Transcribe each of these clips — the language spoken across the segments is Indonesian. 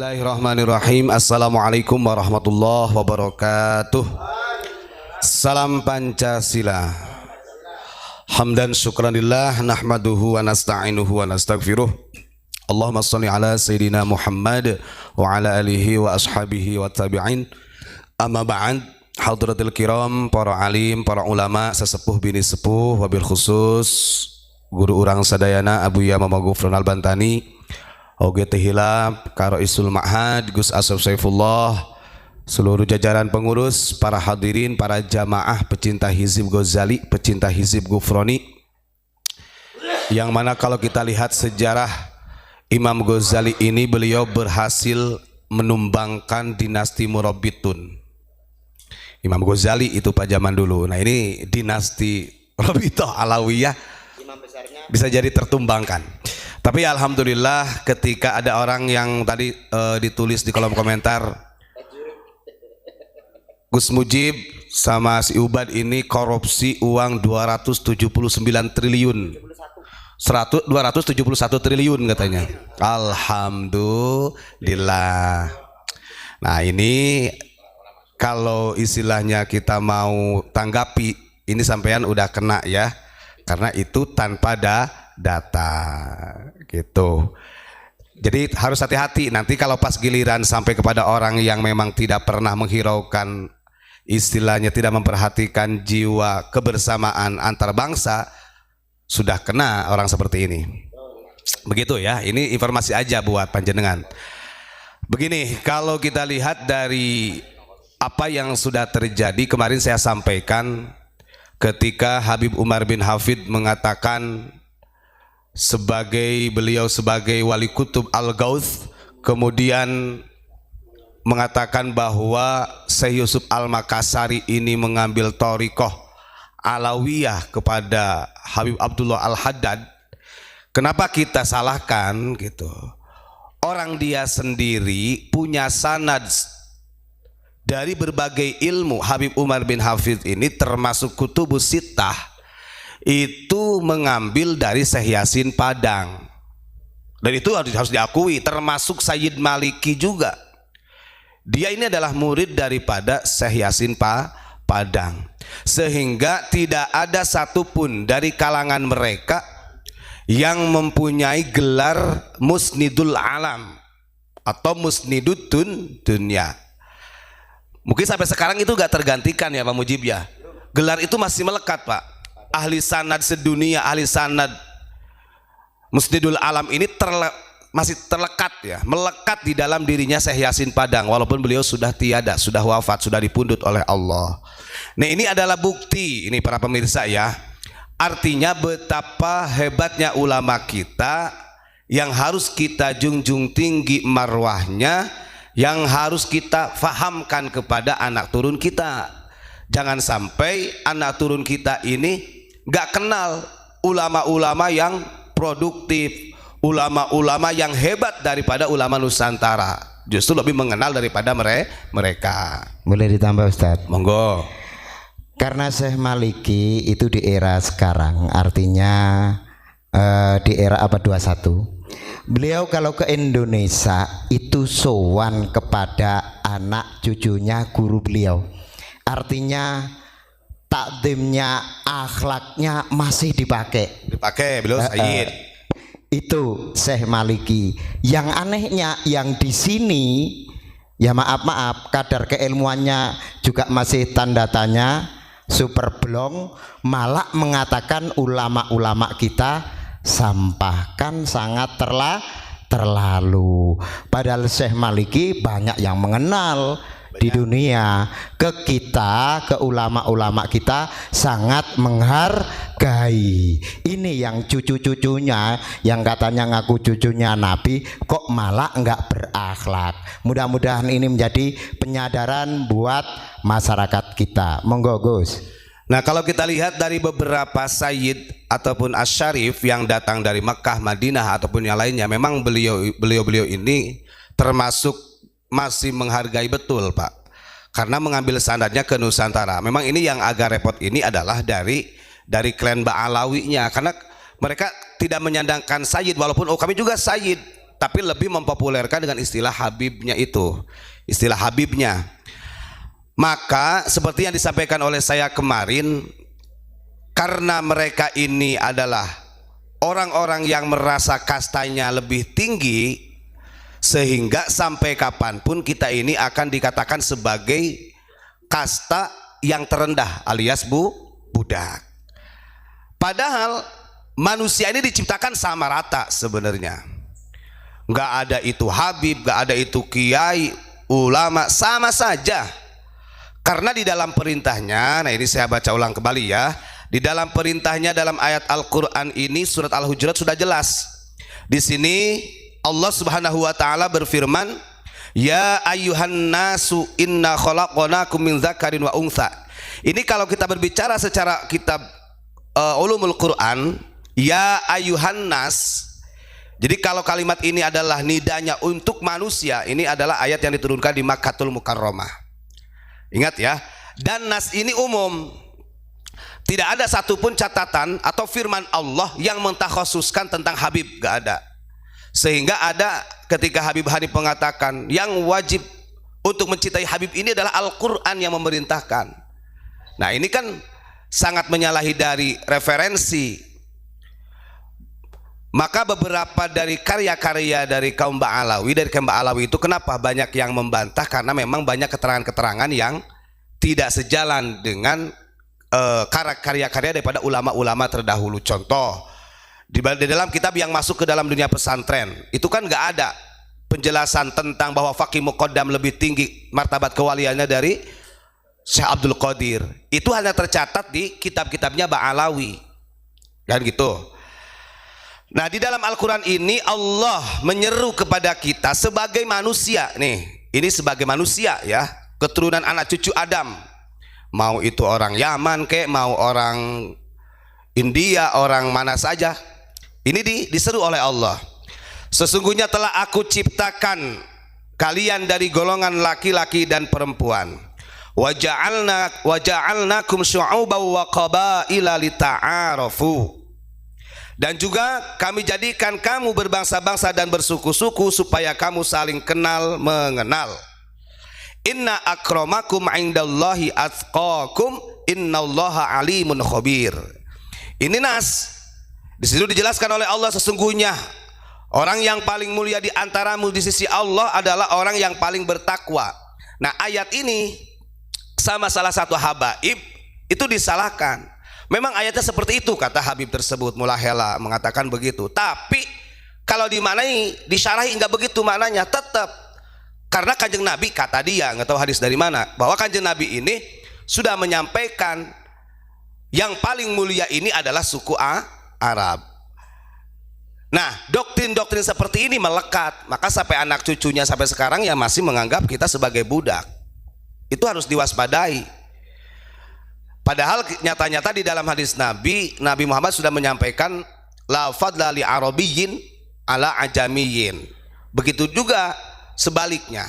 Bismillahirrahmanirrahim. Assalamualaikum warahmatullahi wabarakatuh. Salam Pancasila. Hamdan syukranillah nahmaduhu wa nasta'inuhu wa nastaghfiruh. Allahumma shalli ala sayyidina Muhammad wa ala alihi wa ashabihi wa tabi'in. Amma ba'd. Hadratil kiram, para alim, para ulama, sesepuh bini sepuh, wabil khusus guru urang sadayana Abuya Mama Gufron Al-Bantani, Oge Tehilab, Karo Isul Ma'had, Gus Asaf Saifullah, seluruh jajaran pengurus, para hadirin, para jamaah pecinta Hizib Ghazali, pecinta Hizib Gufroni, yang mana kalau kita lihat sejarah Imam Ghazali ini, beliau berhasil menumbangkan dinasti Murabbitun. Imam Ghazali itu pada zaman dulu. Nah ini dinasti Rabithah Alawiyah bisa jadi tertumbangkan. Tapi alhamdulillah ketika ada orang yang tadi ditulis di kolom komentar, Gus Mujib sama si Ubad ini korupsi uang 279 triliun 271 triliun katanya. Alhamdulillah. Nah ini kalau istilahnya kita mau tanggapi, ini sampean udah kena ya, karena itu tanpa data gitu. Jadi harus hati-hati nanti kalau pas giliran sampai kepada orang yang memang tidak pernah menghiraukan, istilahnya tidak memperhatikan jiwa kebersamaan antar bangsa, sudah kena orang seperti ini. Begitu ya, ini informasi aja buat panjenengan. Begini, kalau kita lihat dari apa yang sudah terjadi kemarin, saya sampaikan ketika Habib Umar bin Hafid mengatakan beliau sebagai wali kutub Al-Gauth, kemudian mengatakan bahwa Syekh Yusuf Al-Makassari ini mengambil thariqah Alawiyah kepada Habib Abdullah Al-Haddad. Kenapa kita salahkan gitu? Orang dia sendiri punya sanad dari berbagai ilmu. Habib Umar bin Hafid ini termasuk Kutubus Sittah itu mengambil dari Syekh Yasin Padang, dan itu harus diakui, termasuk Sayyid Maliki juga. Dia ini adalah murid daripada Syekh Yasin Padang, sehingga tidak ada satupun dari kalangan mereka yang mempunyai gelar Musnidul Alam atau Musnidud Dunya. Mungkin sampai sekarang itu gak tergantikan ya Pak Mujib ya. Gelar itu masih melekat Pak. Ahli sanad sedunia, ahli sanad Musnidul Alam ini masih terlekat ya, melekat di dalam dirinya Syekh Yasin Padang, walaupun beliau sudah tiada, sudah wafat, sudah dipundut oleh Allah. Nah ini adalah bukti ini para pemirsa ya, artinya betapa hebatnya ulama kita yang harus kita junjung tinggi marwahnya, yang harus kita fahamkan kepada anak turun kita. Jangan sampai anak turun kita ini gak kenal ulama-ulama yang produktif, ulama-ulama yang hebat daripada ulama Nusantara. Justru lebih mengenal daripada mereka. Boleh ditambah Ustadz? Monggo. Karena Syekh Maliki itu di era sekarang, artinya di era abad 21, beliau kalau ke Indonesia itu sowan kepada anak cucunya guru beliau. Artinya takdimnya, akhlaknya masih dipakai. Beliau Sayyid. Itu Syekh Maliki. Yang anehnya yang di sini ya maaf kadar keilmuannya juga masih tanda tanya, super blong, malah mengatakan ulama-ulama kita sampahkan sangat terlalu. Padahal Syekh Maliki banyak yang mengenal di dunia, ke kita, ke ulama-ulama kita sangat menghargai. Ini yang cucu-cucunya yang katanya ngaku cucunya Nabi kok malah enggak berakhlak. Mudah-mudahan ini menjadi penyadaran buat masyarakat kita. Monggo Gus. Nah kalau kita lihat dari beberapa sayyid ataupun asyarif yang datang dari Mekah, Madinah ataupun yang lainnya, memang beliau ini termasuk masih menghargai betul Pak, karena mengambil sanadnya ke Nusantara. Memang ini yang agak repot ini adalah dari klan Ba'alawinya, karena mereka tidak menyandangkan sayyid, walaupun kami juga sayyid, tapi lebih mempopulerkan dengan istilah Habibnya itu, istilah Habibnya. Maka seperti yang disampaikan oleh saya kemarin, karena mereka ini adalah orang-orang yang merasa kastanya lebih tinggi, sehingga sampai kapanpun kita ini akan dikatakan sebagai kasta yang terendah alias budak. Padahal manusia ini diciptakan sama rata sebenarnya. Nggak ada itu Habib, nggak ada itu kiai, ulama, sama saja. Karena di dalam perintahnya, nah ini saya baca ulang kembali ya. Di dalam perintahnya dalam ayat Al-Quran ini surat Al-Hujurat sudah jelas. Di sini Allah Subhanahu wa taala berfirman, "Ya ayyuhan nasu inna khalaqnakum min dzakarin wa untha." Ini kalau kita berbicara secara kitab ulumul Quran, ya ayyuhan nas. Jadi kalau kalimat ini adalah nidanya untuk manusia, ini adalah ayat yang diturunkan di Makkatul Mukarramah. Ingat ya, dan nas ini umum. Tidak ada satupun catatan atau firman Allah yang mentakhususkan tentang Habib, gak ada. Sehingga ada ketika Habib Hanif mengatakan yang wajib untuk mencintai Habib ini adalah Al-Quran yang memerintahkan. Nah ini kan sangat menyalahi dari referensi. Maka beberapa dari karya-karya dari kaum Ba'alawi, dari kaum Ba'alawi itu kenapa banyak yang membantah, karena memang banyak keterangan-keterangan yang tidak sejalan dengan karya-karya daripada ulama-ulama terdahulu. Contoh, di dalam kitab yang masuk ke dalam dunia pesantren itu kan nggak ada penjelasan tentang bahwa Faqih Muqaddam lebih tinggi martabat kewaliannya dari Syekh Abdul Qadir. Itu hanya tercatat di kitab-kitabnya Ba'alawi, dan gitu. Nah di dalam Al-Quran ini Allah menyeru kepada kita sebagai manusia nih, ini sebagai manusia ya, keturunan anak cucu Adam, mau itu orang Yaman kek, mau orang India, orang mana saja, ini diseru oleh Allah. Sesungguhnya telah aku ciptakan kalian dari golongan laki-laki dan perempuan, wa ja'alnakum syu'uban wa qabaila lita'arafu. Dan juga kami jadikan kamu berbangsa-bangsa dan bersuku-suku supaya kamu saling kenal mengenal. Inna akramakum indallahi atqakum innallaha alimun khabir. Ini nas. Di situ dijelaskan oleh Allah, sesungguhnya orang yang paling mulia di antaramu di sisi Allah adalah orang yang paling bertakwa. Nah ayat ini sama salah satu habaib itu disalahkan. Memang ayatnya seperti itu kata Habib tersebut, Mulahela mengatakan begitu. Tapi kalau dimaknai, disyarahi enggak begitu maknanya, tetap. Karena Kanjeng Nabi, kata dia, nggak tahu hadis dari mana, bahwa Kanjeng Nabi ini sudah menyampaikan yang paling mulia ini adalah suku Arab. Nah doktrin-doktrin seperti ini melekat, maka sampai anak cucunya sampai sekarang ya masih menganggap kita sebagai budak. Itu harus diwaspadai. Padahal nyata-nyata di dalam hadis Nabi Muhammad sudah menyampaikan la fadla li arabiyyin ala ajamiyyin. Begitu juga sebaliknya.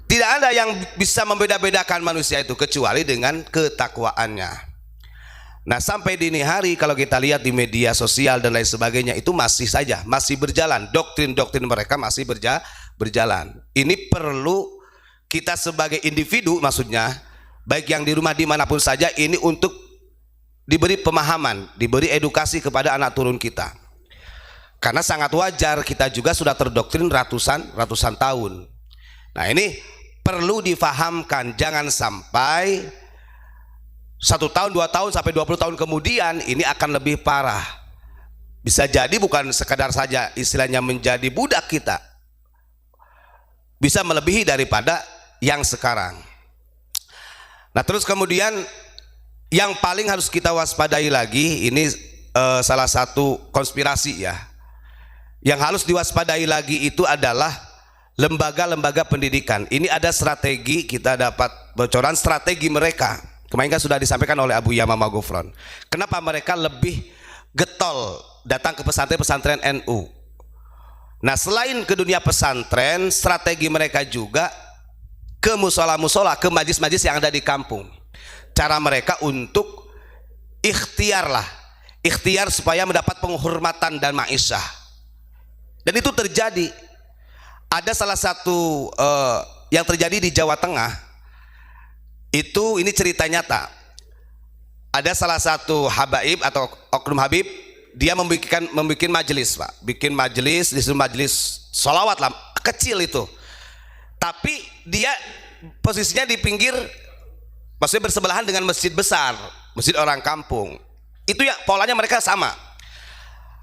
Tidak ada yang bisa membeda-bedakan manusia itu kecuali dengan ketakwaannya. Nah sampai dini hari kalau kita lihat di media sosial dan lain sebagainya, itu masih berjalan, doktrin-doktrin mereka masih berjalan. Ini perlu kita sebagai individu, maksudnya baik yang di rumah dimanapun saja, ini untuk diberi pemahaman, diberi edukasi kepada anak turun kita. Karena sangat wajar kita juga sudah terdoktrin ratusan tahun. Nah ini perlu difahamkan, jangan sampai 1 tahun, 2 tahun, sampai 20 tahun kemudian ini akan lebih parah. Bisa jadi bukan sekadar saja istilahnya menjadi budak kita, bisa melebihi daripada yang sekarang. Nah terus kemudian yang paling harus kita waspadai lagi, ini salah satu konspirasi ya, yang harus diwaspadai lagi itu adalah lembaga-lembaga pendidikan. Ini ada strategi, kita dapat bocoran strategi mereka. Kemarin kan sudah disampaikan oleh Abu Yamamah Ghufran. Kenapa mereka lebih getol datang ke pesantren-pesantren NU? Nah selain ke dunia pesantren, strategi mereka juga ke musola-musola, ke majlis-majlis yang ada di kampung. Cara mereka untuk ikhtiar supaya mendapat penghormatan dan ma'isyah. Dan itu terjadi. Ada salah satu yang terjadi di Jawa Tengah. Ini cerita nyata. Ada salah satu habaib atau oknum habib, dia membuat majelis, Pak. Bikin majelis, disuruh majelis sholawat lah, kecil itu. Tapi dia posisinya di pinggir, maksudnya bersebelahan dengan masjid besar, masjid orang kampung. Itu ya polanya mereka sama.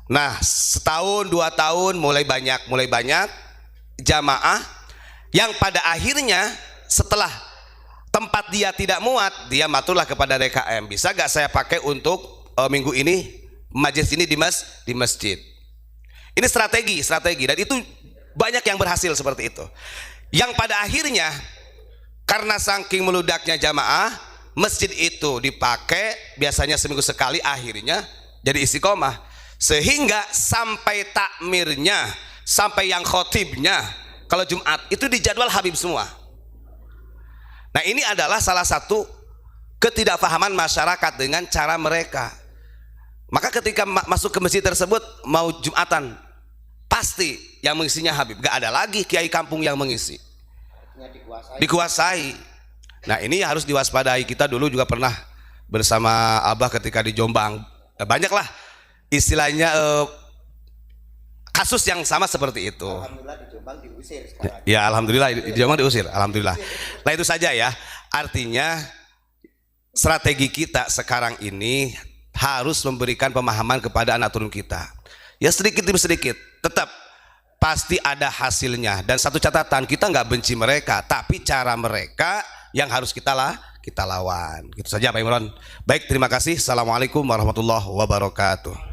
Nah, setahun 2 tahun mulai banyak jamaah yang pada akhirnya setelah tempat dia tidak muat, dia maturlah kepada DKM, bisa gak saya pakai untuk minggu ini majelis ini di masjid. Ini strategi dan itu banyak yang berhasil seperti itu. Yang pada akhirnya karena saking meludaknya jamaah, masjid itu dipakai biasanya seminggu sekali, akhirnya jadi istiqomah, sehingga sampai takmirnya, sampai yang khotibnya kalau Jumat itu dijadwal Habib semua. Nah, ini adalah salah satu ketidakfahaman masyarakat dengan cara mereka. Maka ketika masuk ke masjid tersebut mau Jumatan, pasti yang mengisinya Habib, gak ada lagi kiai kampung yang mengisi. Dikuasai. Nah, ini harus diwaspadai. Kita dulu juga pernah bersama Abah ketika di Jombang. Banyaklah istilahnya kasus yang sama seperti itu. Alhamdulillah di Jombang diusir sekarang. Ya, alhamdulillah di Jombang diusir. Alhamdulillah. Nah, itu saja ya. Artinya strategi kita sekarang ini harus memberikan pemahaman kepada anak turun kita. Ya, sedikit demi sedikit, tetap pasti ada hasilnya. Dan satu catatan, kita nggak benci mereka, tapi cara mereka yang harus kita lawan. Gitu saja Pak Imron. Baik, terima kasih. Assalamualaikum warahmatullahi wabarakatuh.